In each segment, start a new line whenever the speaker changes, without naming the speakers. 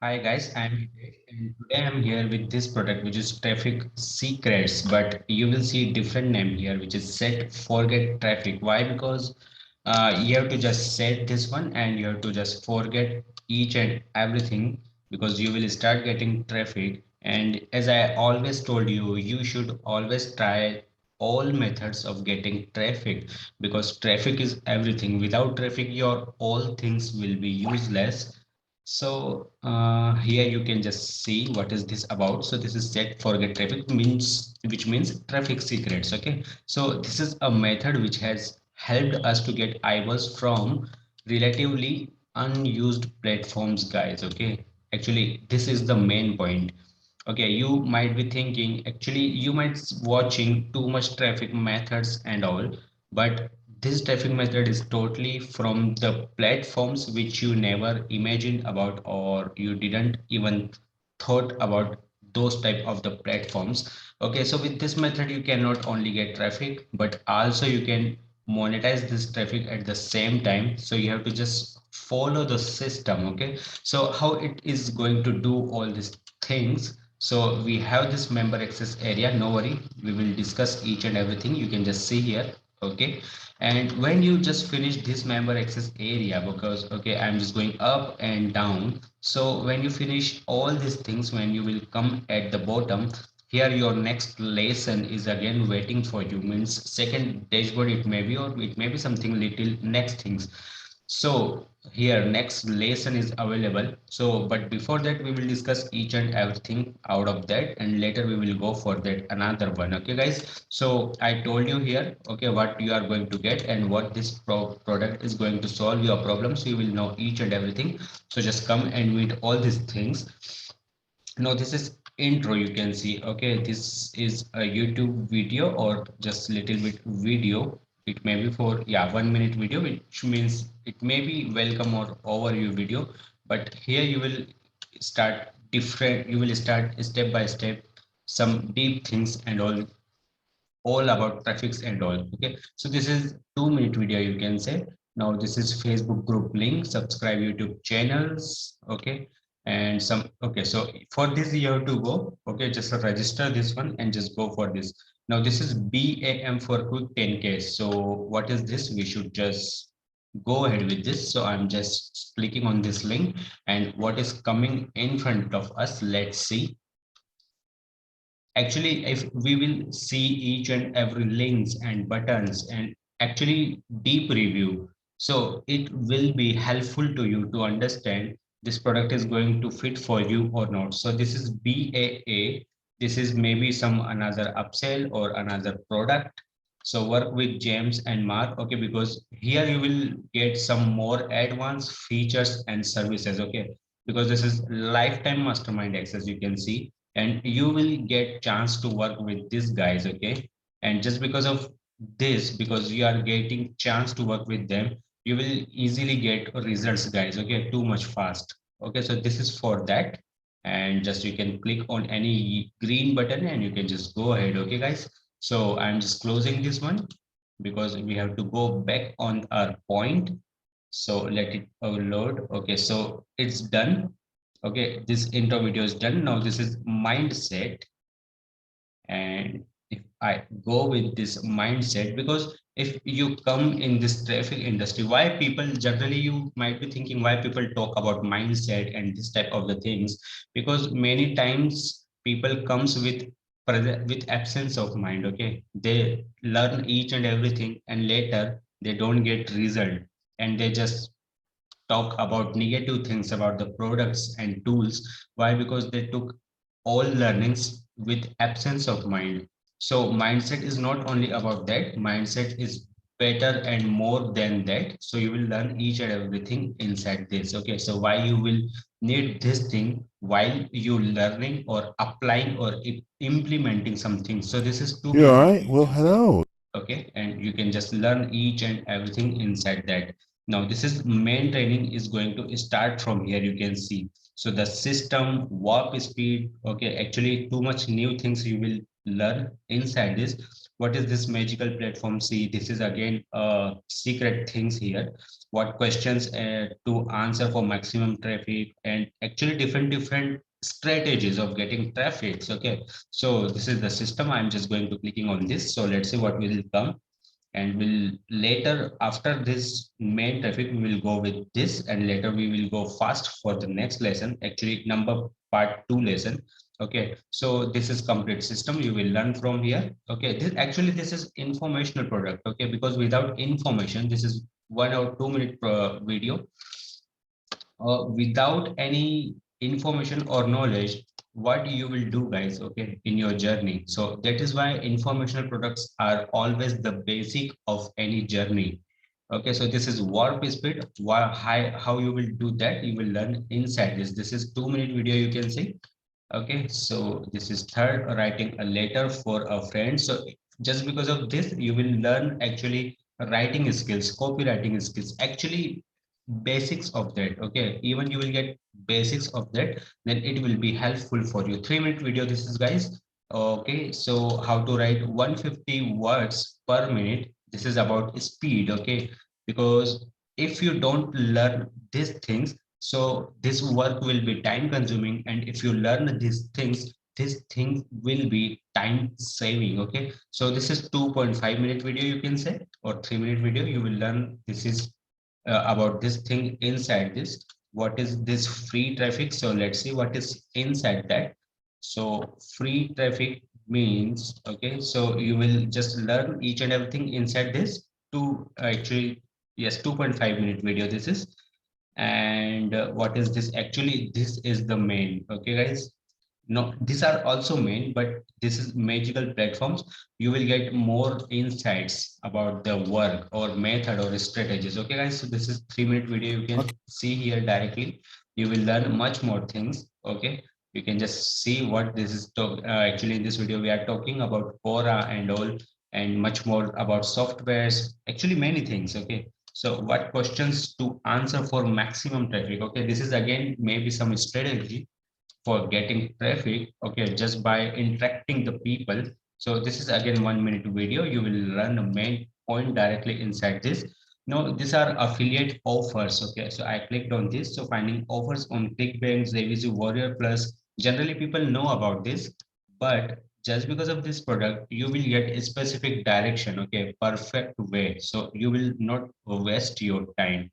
Hi guys, I'm Hitesh and today I'm here with this product which is Traffic Secrets, but you will see different name here which is Set Forget Traffic. Why? Because you have to just set this one and you have to just forget each and everything because you will start getting traffic. And as I always told you, you should always try all methods of getting traffic because traffic is everything. Without traffic, your all things will be useless. So here you can just see what is this about. So this is set forget traffic means which means traffic secrets. Okay. So this is a method which has helped us to get eyeballs from relatively unused platforms, guys. Okay. Actually, this is the main point. Okay, you might be thinking, actually, you might watching too much traffic methods and all, but this traffic method is totally from the platforms which you never imagined about or you didn't even thought about those type of the platforms. Okay, so with this method, you can not only get traffic, but also you can monetize this traffic at the same time. So you have to just follow the system. Okay, so how it is going to do all these things. So we have this member access area. No worry, we will discuss each and everything. You can just see here. Okay, and when you just finish this member access area, because okay, I'm just going up and down. So when you finish all these things, when you will come at the bottom, here your next lesson is again waiting for you. Means second dashboard it may be, or it may be something little next things. So here next lesson is available. So but before that we will discuss each and everything out of that, and later we will go for that another one. Okay guys, so I told you here, okay, what you are going to get and what this product is going to solve your problems. You will know each and everything. So just come and meet all these things. Now this is intro, you can see. Okay, this is a YouTube video or just little bit video. It may be for, yeah, 1 minute video, which means it may be welcome or overview video. But here you will start different, you will start step by step some deep things and all about traffics and all. Okay, so this is 2 minute video, you can say. Now this is Facebook group link, subscribe YouTube channels. Okay, and some, okay, so for this you have to go, okay, just register this one and just go for this. Now this is BAM for quick 10k. So what is this? We should just go ahead with this. So I'm just clicking on this link and what is coming in front of us, let's see. Actually, if we will see each and every links and buttons and actually deep review, so it will be helpful to you to understand this product is going to fit for you or not. So this is BAA. This is maybe some another upsell or another product. So work with James and Mark. Okay, because here you will get some more advanced features and services. Okay, because this is lifetime mastermind access, you can see, and you will get chance to work with these guys. Okay, and just because of this, because you are getting chance to work with them, you will easily get results, guys. Okay, too much fast. Okay, so this is for that, and just you can click on any green button and you can just go ahead. Okay guys, so I'm just closing this one because we have to go back on our point. So let it load. Okay, so it's done. Okay, this intro video is done. Now this is mindset. And if I go with this mindset, because if you come in this traffic industry, why people generally, you might be thinking why people talk about mindset and this type of the things, because many times people comes with with absence of mind. Okay, they learn each and everything and later they don't get result, and they just talk about negative things about the products and tools. Why? Because they took all learnings with absence of mind. So mindset is not only about that, mindset is better and more than that. So you will learn each and everything inside this. Okay, so why you will need this thing while you learning or applying or implementing something. So this is
You
2 minute
all right?
video, you
Well,
can say.
hello.
Okay, and you can just learn each and everything inside that. Now this is main training is going to start from here. You can see. So the system, warp speed. Okay, actually too much new things you will learn inside this. What is this magical platform? See, this is again secret things here. What questions to answer for maximum traffic, and actually different strategies of getting traffic. Okay, so this is the system. I'm just going to clicking on this. So let's see what will come, and we'll later after this main traffic we will go with this, and later we will go fast for the next lesson, actually number part 2 lesson. Okay, so this is complete system you will learn from here. Okay, this actually this is informational product. Okay, because without information, this is 1 or 2 minute video, without any information or knowledge, what you will do guys, okay, in your journey. So that is why informational products are always the basic of any journey. Okay, so this is warp speed. How you will do that, you will learn inside this is 2 minute video, you can see. Okay, so this is third, writing a letter for a friend. So just because of this, you will learn actually writing skills, copywriting skills, actually basics of that. Okay, even you will get basics of that, then it will be helpful for you. 3 minute video, this is guys. Okay, so how to write 150 words per minute. This is about speed. Okay, because if you don't learn these things, so this work will be time consuming, and if you learn these things will be time saving. Okay, so this is 2.5 minute video, you can say, or 3 minute video. You will learn this is about this thing inside this. What is this free traffic? So let's see what is inside that. So free traffic means, okay, so you will just learn each and everything inside this to actually, yes, 2.5 minute video this is. And what is this? Actually this is the main. Okay guys, no, these are also main, but this is magical platforms. You will get more insights about the work or method or strategies. Okay guys, so this is 3 minute video, you can see here directly. You will learn much more things. Okay, you can just see what this is talk, actually in this video we are talking about Quora and all, and much more about softwares, actually many things. Okay, so what questions to answer for maximum traffic? Okay, this is again maybe some strategy for getting traffic. Okay, just by interacting the people. So this is again 1 minute video. You will learn the main point directly inside this. Now these are affiliate offers. Okay, so I clicked on this. So finding offers on ClickBank, Zavizu, Warrior Plus. Generally people know about this, but just because of this product you will get a specific direction. Okay, perfect way, so you will not waste your time.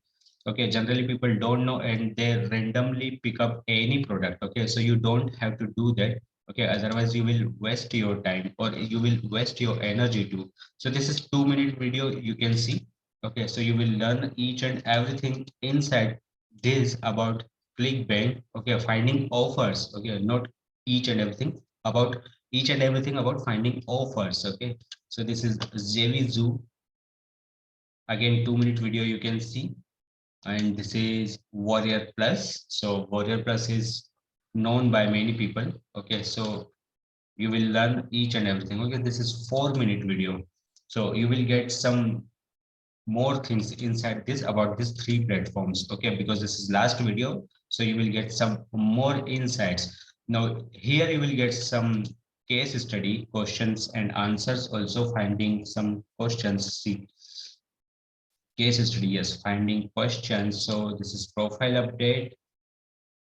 Okay, generally people don't know and they randomly pick up any product. Okay, so you don't have to do that. Okay, otherwise you will waste your time or you will waste your energy too. So this is 2 minute video, you can see. Okay, so you will learn each and everything inside this about ClickBank. Okay, finding offers. Okay, not each and everything, about each and everything about finding offers. Okay, so this is Zoo. Again 2 minute video, you can see. And this is Warrior Plus. So Warrior Plus is known by many people. Okay, so you will learn each and everything. Okay, this is 4 minute video. So you will get some more things inside this about these three platforms. Okay, because this is last video, so you will get some more insights. Now here you will get some case study questions and answers, also finding some questions. See, case study, yes, finding questions. So this is profile update.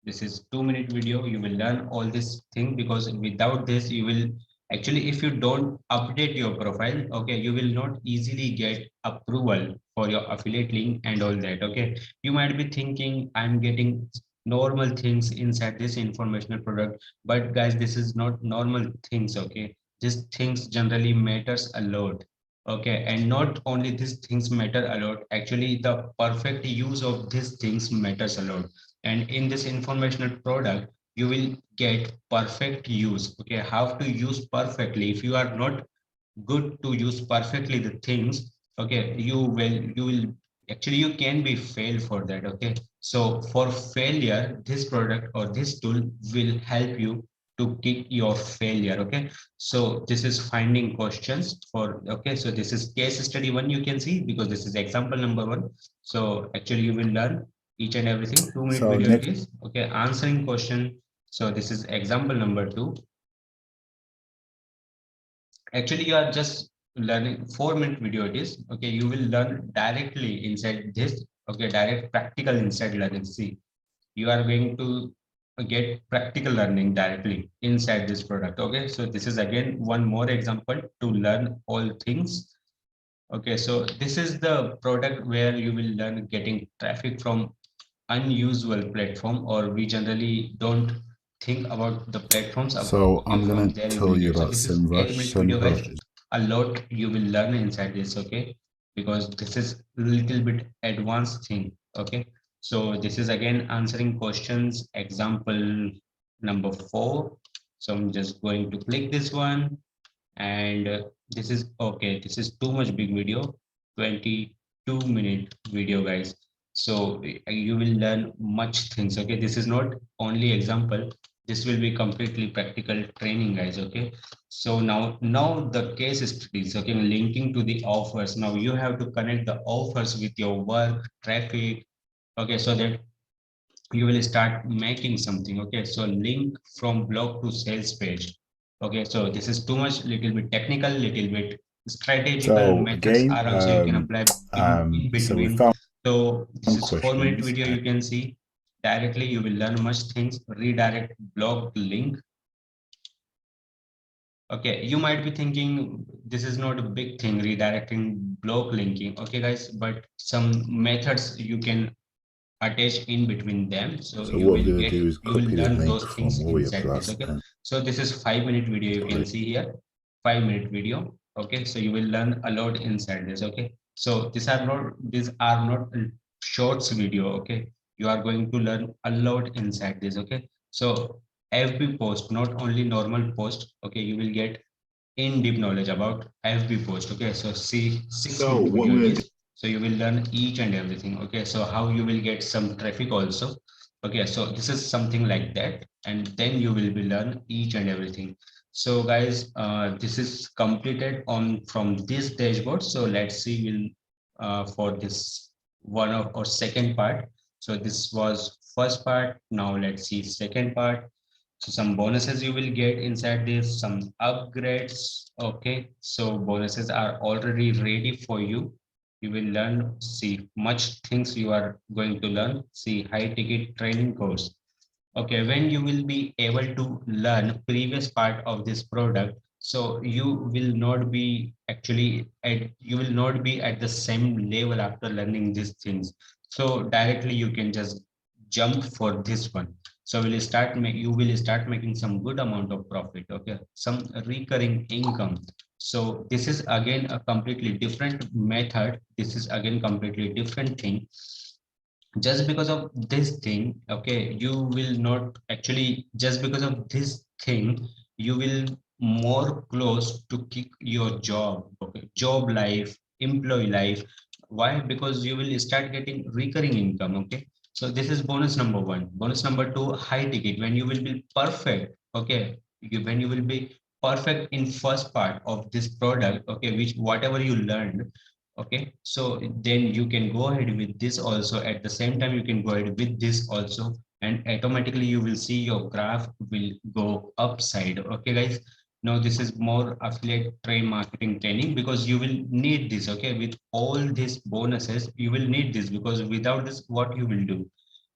This is 2 minute video. You will learn all this thing, because without this you will actually, if you don't update your profile, okay, you will not easily get approval for your affiliate link and all that. Okay, you might be thinking I'm getting normal things inside this informational product, but guys, this is not normal things. Okay, these things generally matters a lot. Okay, and not only these things matter a lot, actually the perfect use of these things matters a lot. And in this informational product you will get perfect use. Okay, how to use perfectly. If you are not good to use perfectly the things, okay, you will actually you can be failed for that. Okay, so for failure, this product or this tool will help you to kick your failure. Okay, so this is finding questions for, okay, so this is case study one, you can see, because this is example number one. So actually you will learn each and everything. 2 minute
So
video it
next,
is. Okay, answering question. So this is example number two. Actually you are just learning 4 minute video it is. Okay, you will learn directly inside this. Okay, direct practical inside learning. See, you are going to get practical learning directly inside this product. Okay, so this is again one more example to learn all things. Okay, so this is the product where you will learn getting traffic from unusual platform, or we generally don't think about the platforms about
so
you,
I'm
from
gonna
there you
tell
will
you
get. So
about
this is 8 minute video guys.
SEMrush.
A lot you will learn inside this. Okay, because this is little bit advanced thing. Okay, so this is again answering questions, example number 4. So I'm just going to click this one, and this is okay, this is too much big video, 22-minute video guys. So you will learn much things. Okay, this is not only example, this will be completely practical training guys. Okay, so now the case studies. Okay, linking to the offers. Now you have to connect the offers with your work traffic. Okay, so that you will start making something. Okay, so link from blog to sales page. Okay, so this is too much, little bit technical, little bit strategical
So
methods
again,
are also you can apply in
so we
between.
found
So this is 4 minute
questions.
video, you can see directly you will learn much things. Redirect blog link. Okay, you might be thinking this is not a big thing, redirecting blog linking. Okay guys, but some methods you can attach in between them, so
So
you
what we're
will
gonna
get,
do is
you will
copy the
learn
link
those
from
things
Warrior
inside this.
Plus
Okay,
and
so this is 5 minute video, you can see here, 5 minute video. Okay, so you will learn a lot inside this. Okay, so these are not shorts video. Okay, you are going to learn a lot inside this. Okay, so FB post, not only normal post. Okay, you will get in deep knowledge about FB post. Okay, so see, 6 minute
what
video
we're
it
gonna do.
is. So you will learn each and everything. Okay, so how you will get some traffic also. Okay, so this is something like that, and then you will be learn each and everything. So guys, this is completed on from this dashboard. So let's see, will for this one of or second part. So this was first part. Now let's see second part. So some bonuses you will get inside this, some upgrades. Okay, so bonuses are already ready for you. You will learn, see much things you are going to learn. See high ticket training course. Okay, when you will be able to learn previous part of this product, so you will not be actually at, you will not be at the same level after learning these things. So directly you can just jump for this one. So you will start making some good amount of profit. Okay, some recurring income. So this is again a completely different method. This is again completely different thing. Just because of this thing, okay, you will not actually, just because of this thing, you will more close to kick your job. Okay, job life, employee life. Why? Because you will start getting recurring income. Okay, so this is bonus number one. Bonus number two, high ticket. When you will be perfect, okay, when you will be perfect in first part of this product, okay, which whatever you learned. Okay, so then you can go ahead with this also. At the same time, you can go ahead with this also, and automatically you will see your graph will go upside. Okay, guys. Now this is more affiliate trade marketing training, because you will need this. Okay, with all these bonuses, you will need this, because without this, what you will do?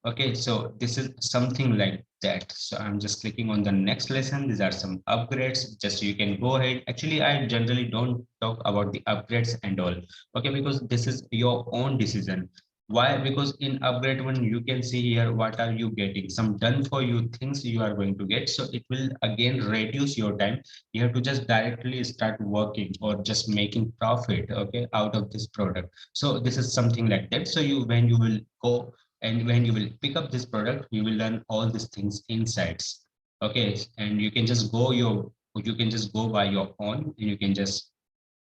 Okay, so this is something like that. So I'm just clicking on the next lesson. These are some upgrades. Just you can go ahead. Actually, I generally don't talk about the upgrades and all. Okay, because this is your own decision. Why? Because in upgrade one, you can see here what are you getting. Some done for you things you are going to get. So it will again reduce your time. You have to just directly start working or just making profit. Okay, out of this product. So this is something like that. So you, when you will go and when you will pick up this product, you will learn all these things insights. Okay, and you can just go by your own, and you can just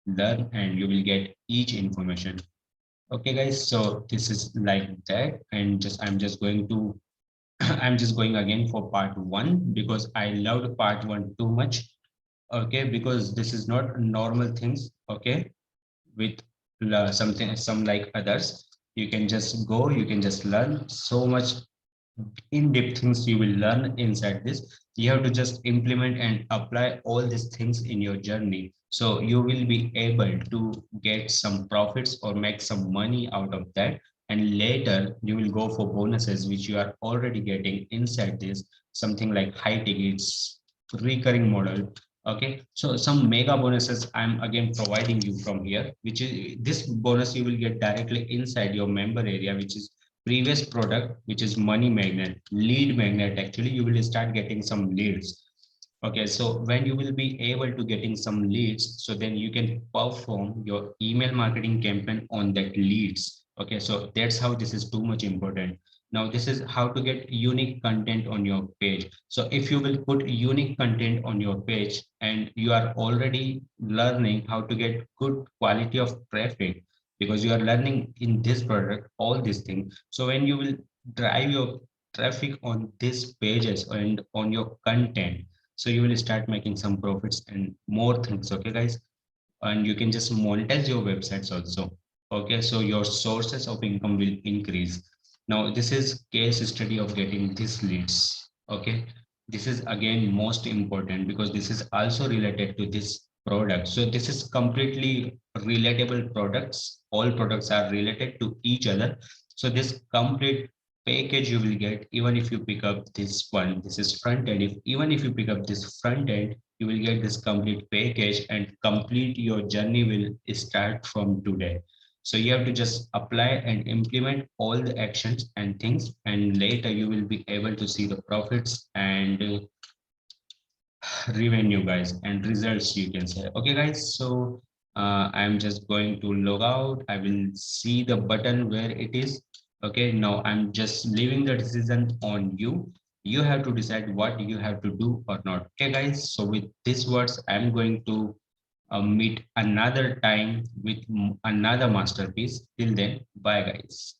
learn, and you will get each information. Okay guys, so this is like that, and just I'm just going to I'm just going again for part one because I loved part one too much. Okay, because this is not normal things. Okay, with something some like others. You can just go, you can just learn so much in-depth things you will learn inside this. You have to just implement and apply all these things in your journey, so you will be able to get some profits or make some money out of that. And later you will go for bonuses which you are already getting inside this, something like high tickets, recurring model. Okay, so some mega bonuses I'm again providing you from here, which is this bonus you will get directly inside your member area, which is previous product, which is money magnet, lead magnet. Actually you will start getting some leads. Okay, so when you will be able to getting some leads, so then you can perform your email marketing campaign on that leads. Okay, so that's how this is too much important. Now this is how to get unique content on your page. So if you will put unique content on your page and you are already learning how to get good quality of traffic, because you are learning in this product all these things. So when you will drive your traffic on these pages and on your content, so you will start making some profits and more things. Okay guys, and you can just monetize your websites also. Okay, so your sources of income will increase. Now this is case study of getting these leads. Okay, this is again most important because this is also related to this product. So this is completely relatable products. All products are related to each other. So this complete package you will get even if you pick up this one. This is front end. If even if you pick up this front end, you will get this complete package and complete your journey will start from today. So you have to just apply and implement all the actions and things, and later you will be able to see the profits and revenue guys and results, you can say. Okay guys, so I'm just going to log out. I will see the button where it is. Okay, now I'm just leaving the decision on you. You have to decide what you have to do or not. Okay guys, so with these words I'm going to meet another time with another masterpiece. Till then, bye guys.